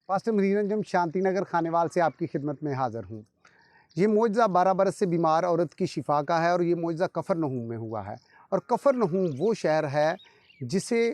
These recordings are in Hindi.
पास्टर मरीरंजन शांति नगर खानेवाल से आपकी खिदमत में हाज़िर हूँ। ये मुआज़ा 12 बरस से बीमार औरत की शिफा का है और ये मुआज़ा कफरनहूम में हुआ है। और कफरनहूम वो शहर है जिसे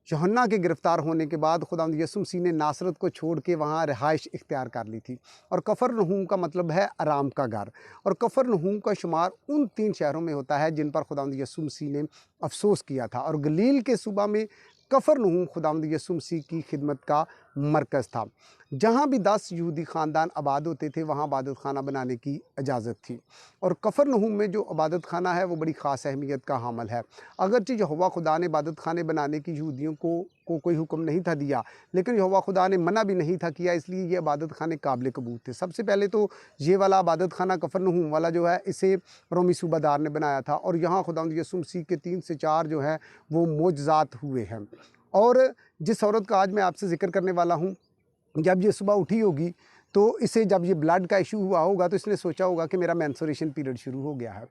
यूहन्ना के गिरफ़्तार होने के बाद खुदावंद यीशु मसीह ने नासरत को छोड़ के वहाँ रिहाइश इख्तियार कर ली थी। और कफरनहूम का मतलब है आराम का घर। और कफरनहूम का शुमार उन 3 शहरों में होता है जिन पर खुदावंद यीशु मसीह ने अफ़सोस किया था। और गलील के सूबा में कफरनहूम खुदावंद यीशु मसीह की खिदमत का मरकज़ था। जहाँ भी 10 यहूदी ख़ानदान आबाद होते थे वहाँ इबादत खाना बनाने की इजाज़त थी। और कफरनहूम में जो इबादत खाना है वो बड़ी ख़ास अहमियत का हामिल है। अगरचे यहोवा खुदा ने इबादत खाने बनाने की यहूदियों को कोई हुक्म नहीं था दिया, लेकिन यहोवा खुदा ने मना भी नहीं था किया, इसलिए ये इबादत खाने काबिल कबूल थे। सबसे पहले तो ये वाला इबादत खाना कफरनहूम वाला जो है इसे रोमी सूबादार ने बनाया था। और यहाँ खुदावंद यीशु मसीह के 3 से 4 जो है वो मोजज़ात हुए हैं। और जिस औरत का आज मैं आपसे ज़िक्र करने वाला हूँ, जब ये सुबह उठी होगी तो इसे जब ये ब्लड का इशू हुआ होगा तो इसने सोचा होगा कि मेरा मेंस्ट्रुएशन पीरियड शुरू हो गया है।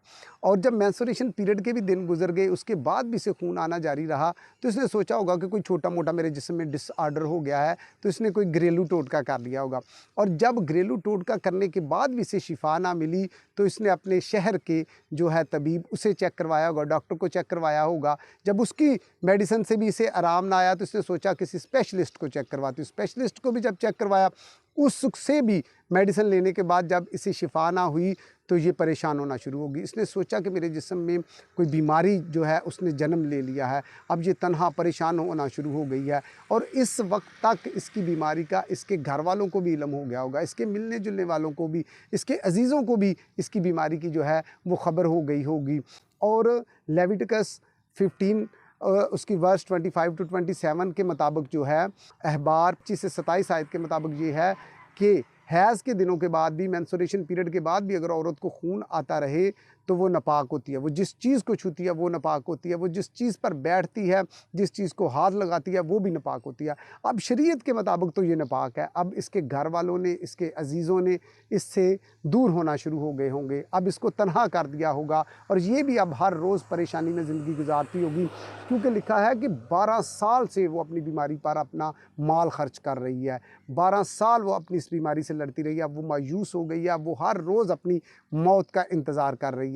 और जब मेंस्ट्रुएशन पीरियड के भी दिन गुजर गए, उसके बाद भी इसे खून आना जारी रहा, तो इसने सोचा होगा कि कोई छोटा मोटा मेरे जिस्म में डिसऑर्डर हो गया है, तो इसने कोई घरेलू टोटका कर लिया होगा। और जब घरेलू टोटका करने के बाद भी इसे शिफा ना मिली तो इसने अपने शहर के जो है तबीब उसे चेक करवाया होगा, डॉक्टर को चेक करवाया होगा। जब उसकी मेडिसिन से भी इसे आराम ना आया तो इसने सोचा किसी स्पेशलिस्ट को चेक करवाती हूँ। स्पेशलिस्ट को भी जब चेक करवाया, उससे भी मेडिसिन लेने के बाद जब इसे शिफा ना हुई तो ये परेशान होना शुरू होगी। इसने सोचा कि मेरे जिस्म में कोई बीमारी जो है उसने जन्म ले लिया है। अब ये तन्हा परेशान होना शुरू हो गई है। और इस वक्त तक इसकी बीमारी का इसके घर वालों को भी इल्म हो गया होगा, इसके मिलने जुलने वालों को भी, इसके अजीज़ों को भी इसकी बीमारी की जो है वो ख़बर हो गई होगी। और लेविटिकस 15 उसकी वर्स 25 to 27 के मुताबिक जो है, अहबार 25 से 27 आयत के मुताबिक ये है कि हैज़ के दिनों के बाद भी, मेंस्ट्रुएशन पीरियड के बाद भी अगर औरत को खून आता रहे तो वो नापाक होती है। वो जिस चीज़ को छूती है वो नापाक होती है। वो जिस चीज़ पर बैठती है, जिस चीज़ को हाथ लगाती है वो भी नापाक होती है। अब शरीयत के मुताबिक तो ये नापाक है। अब इसके घर वालों ने, इसके अजीज़ों ने इससे दूर होना शुरू हो गए होंगे। अब इसको तन्हा कर दिया होगा और ये भी अब हर रोज़ परेशानी में ज़िंदगी गुजारती होगी, क्योंकि लिखा है कि 12 साल से वो अपनी बीमारी पर अपना माल खर्च कर रही है। 12 साल वो अपनी इस बीमारी से लड़ती रही है। अब वो मायूस हो गई है। वो हर रोज़ अपनी मौत का इंतज़ार कर रही है।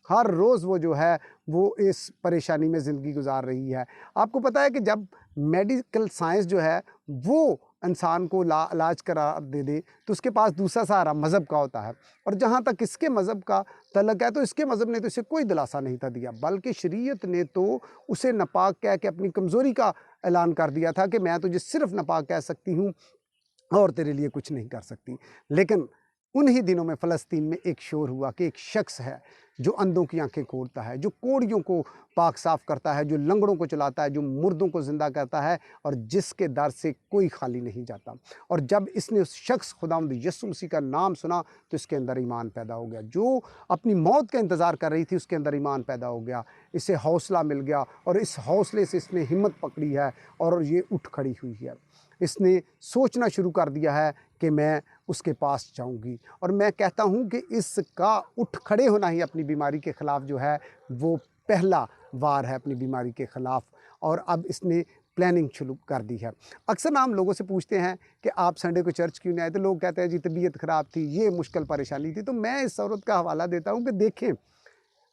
हर रोज़ वो जो है वो इस परेशानी में ज़िंदगी गुजार रही है। आपको पता है कि जब मेडिकल साइंस जो है वो इंसान को इलाज करार दे दे तो उसके पास दूसरा सहारा मज़हब का होता है। और जहाँ तक इसके मज़हब का तल्लुक़ है तो इसके मज़हब ने तो इसे कोई दिलासा नहीं था दिया, बल्कि शरीयत ने तो उसे नापाक कह के अपनी कमज़ोरी का ऐलान कर दिया था कि मैं तुझे सिर्फ़ नापाक कह सकती हूँ और तेरे लिए कुछ नहीं कर सकती। लेकिन उन्हीं दिनों में फ़लस्तीन में एक शोर हुआ कि एक शख्स है जो अंधों की आंखें खोलता है, जो कोढ़ियों को पाक साफ़ करता है, जो लंगड़ों को चलाता है, जो मुर्दों को ज़िंदा करता है और जिसके दर से कोई खाली नहीं जाता। और जब इसने उस शख्स खुदावंद यीशु मसीह का नाम सुना तो इसके अंदर ईमान पैदा हो गया। जो अपनी मौत का इंतज़ार कर रही थी उसके अंदर ईमान पैदा हो गया। इसे हौसला मिल गया और इस हौसले से इसने हिम्मत पकड़ी है और ये उठ खड़ी हुई है। इसने सोचना शुरू कर दिया है कि मैं उसके पास जाऊंगी। और मैं कहता हूं कि इसका उठ खड़े होना ही अपनी बीमारी के ख़िलाफ़ जो है वो पहला वार है अपनी बीमारी के ख़िलाफ़। और अब इसने प्लानिंग शुरू कर दी है। अक्सर ना हम लोगों से पूछते हैं कि आप संडे को चर्च क्यों नहीं आए, तो लोग कहते हैं जी तबीयत ख़राब थी, ये मुश्किल परेशानी थी। तो मैं इस औरत का हवाला देता हूँ कि देखें,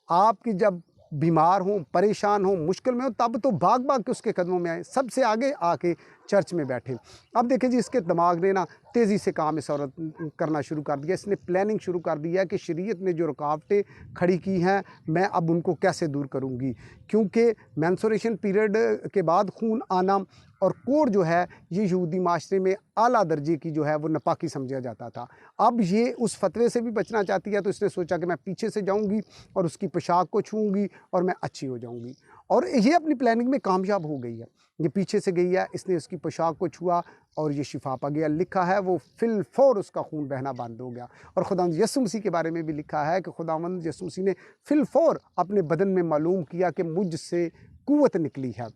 आपकी जब बीमार हों, परेशान हों, मुश्किल में हो, तब तो भाग भाग के उसके कदमों में आए, सबसे आगे आके चर्च में बैठे। अब देखें जी, इसके दिमाग ने ना तेज़ी से काम इस औरत करना शुरू कर दिया। इसने प्लानिंग शुरू कर दिया कि शरीयत ने जो रुकावटें खड़ी की हैं मैं अब उनको कैसे दूर करूंगी, क्योंकि मेंस्ट्रुएशन पीरियड के बाद खून आना और कोढ़ जो है ये यहूदी माशरे में आला दर्जे की जो है वो नापाकी समझा जाता था। अब ये उस फतवे से भी बचना चाहती है, तो इसने सोचा कि मैं पीछे से जाऊंगी और उसकी पोशाक को छूँगी और मैं अच्छी हो जाऊंगी। और ये अपनी प्लानिंग में कामयाब हो गई है। ये पीछे से गई है, इसने उसकी पोशाक को छुआ और ये शिफा पा गया। लिखा है वो फिल फौर उसका खून बहना बंद हो गया। और खुदावंद यीशु मसीह के बारे में भी लिखा है कि खुदावंद यीशु मसीह ने फिल फौर अपने बदन में मालूम किया कि मुझसे कुव्वत निकली है।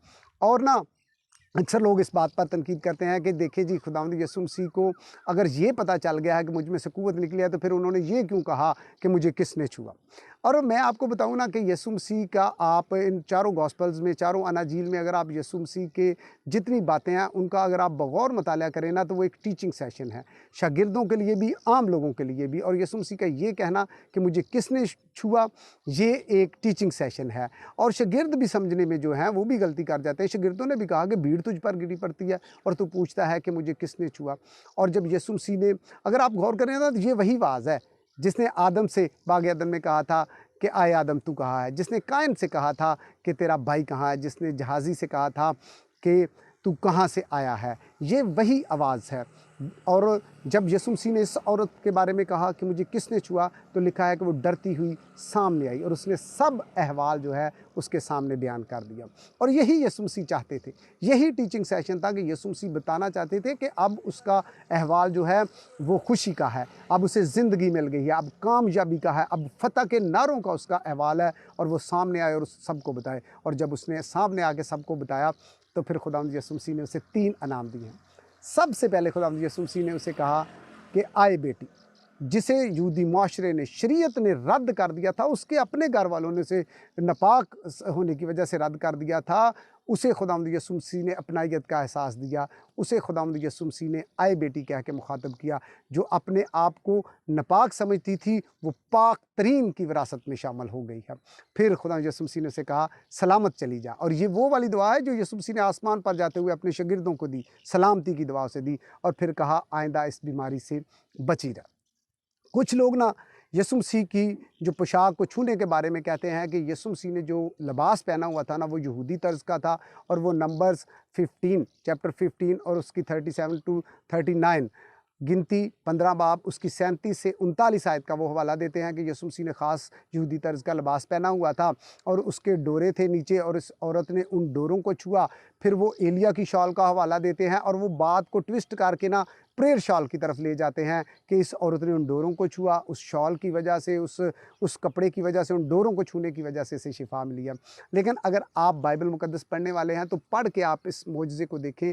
और ना अक्सर लोग इस बात पर तनकीद करते हैं कि देखिए जी, खुदावंद यीशु मसीह को अगर ये पता चल गया है कि मुझ में से कुव्वत निकली है तो फिर उन्होंने ये क्यों कहा कि मुझे किसने छुआ। और मैं आपको बताऊँ ना कि यीशु मसीह का आप इन चारों गॉस्पेल्स में, चारों अनाजील में अगर आप यीशु मसीह के जितनी बातें हैं उनका अगर आप बगौर मुताला करें ना, तो वो एक टीचिंग सेशन है, शागिर्दों के लिए भी, आम लोगों के लिए भी। और यीशु मसीह का ये कहना कि मुझे किसने छुआ, ये एक टीचिंग सेशन है। और शागिर्द भी समझने में जो है वो भी गलती कर जाते हैं। शागिर्दों ने भी कहा कि भीड़ तुझ पर गिरी पड़ती है और तू पूछता है कि मुझे किसने छुआ। और जब यीशु मसीह ने, अगर आप गौर करें ना, तो ये वही वाज है जिसने आदम से बाग अदन में कहा था कि आए आदम तू कहाँ है, जिसने कायन से कहा था कि तेरा भाई कहाँ है, जिसने जहाजी से कहा था कि तू कहाँ से आया है। ये वही आवाज़ है। और जब यीशु मसीह ने इस औरत के बारे में कहा कि मुझे किसने छुआ, तो लिखा है कि वो डरती हुई सामने आई और उसने सब अहवाल जो है उसके सामने बयान कर दिया। और यही यीशु मसीह चाहते थे, यही टीचिंग सेशन था कि यीशु मसीह बताना चाहते थे कि अब उसका अहवाल जो है वो खुशी का है, अब उसे ज़िंदगी मिल गई है, अब कामयाबी का है, अब फतह के नारों का उसका अहवाल है। और वो सामने आए और सबको बताए। और जब उसने सामने आके सबको बताया, तो फिर खुदावंद यीशु मसीह ने उसे 3 इनाम दिए हैं। सबसे पहले खुदावंद यीशु मसीह ने उसे कहा कि आए बेटी, जिसे यहूदी माशरे ने, शरीयत ने रद्द कर दिया था, उसके अपने घर वालों ने उसे नापाक होने की वजह से रद्द कर दिया था, उसे खुदावंद यीशु मसीह ने अपनाइयत का एहसास दिया। उसे खुदावंद यीशु मसीह ने आए बेटी कह के मुखातब किया। जो अपने आप को नापाक समझती थी, वो पाक तरीन की विरासत में शामिल हो गई है। फिर खुदावंद यीशु मसीह ने उसे कहा सलामत चली जा। और ये वो वाली दुआ है जो यीशु मसीह ने आसमान पर जाते हुए अपने शागिर्दों को दी, सलामती की दुआ से दी। और फिर कहा आइंदा इस बीमारी से बची रह। कुछ लोग ना यीशु मसीह की जो पोशाक को छूने के बारे में कहते हैं कि यीशु मसीह ने जो लिबास पहना हुआ था ना, वो यहूदी तर्ज का था। और वो नंबर्स 15 चैप्टर 15 और उसकी 37 टू 39 गिनती 15 बाब उसकी 37 से 39 आयत का वो हवाला देते हैं कि यीशु मसीह ने ख़ास यहूदी तर्ज का लिबास पहना हुआ था और उसके डोरे थे नीचे, और इस औरत ने उन डोरों को छुआ। फिर वो एलिया की शॉल का हवाला देते हैं और वो बात को ट्विस्ट करके ना प्रेयर शॉल की तरफ ले जाते हैं कि इस औरत ने उन डोरों को छुआ, उस शॉल की वजह से, उस कपड़े की वजह से, उन डोरों को छूने की वजह से इसे शिफा मिली है। लेकिन अगर आप बाइबल मुकद्दस पढ़ने वाले हैं तो पढ़ के आप इस मोजज़े को देखें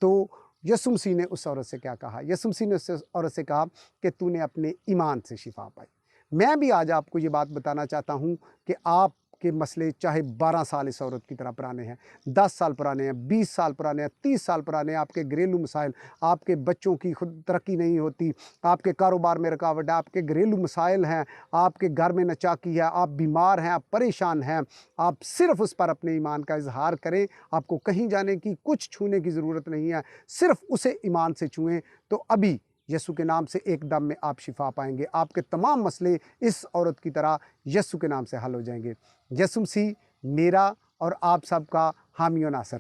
तो यीशु मसीह ने उस औरत से क्या कहा। यीशु मसीह ने उस औरत से कहा कि तूने अपने ईमान से शिफा पाई। मैं भी आज आपको ये बात बताना चाहता हूँ कि आपके मसले चाहे 12 साल इस औरत की तरह पुराने हैं, 10 साल पुराने हैं, 20 साल पुराने हैं, 30 साल पुराने हैं, आपके घरेलू मसाइल, आपके बच्चों की खुद तरक्की नहीं होती, आपके कारोबार में रुकावट है, आपके घरेलू मसाइल हैं, आपके घर में नचाकी है, आप बीमार हैं, आप परेशान हैं, आप सिर्फ उस पर अपने ईमान का इजहार करें। आपको कहीं जाने की, कुछ छूने की ज़रूरत नहीं है, सिर्फ उसे ईमान से छुएं तो अभी यीशु के नाम से एकदम में आप शिफा पाएंगे। आपके तमाम मसले इस औरत की तरह यीशु के नाम से हल हो जाएंगे। यीशु मसीह मेरा और आप सबका हामी और नासर है।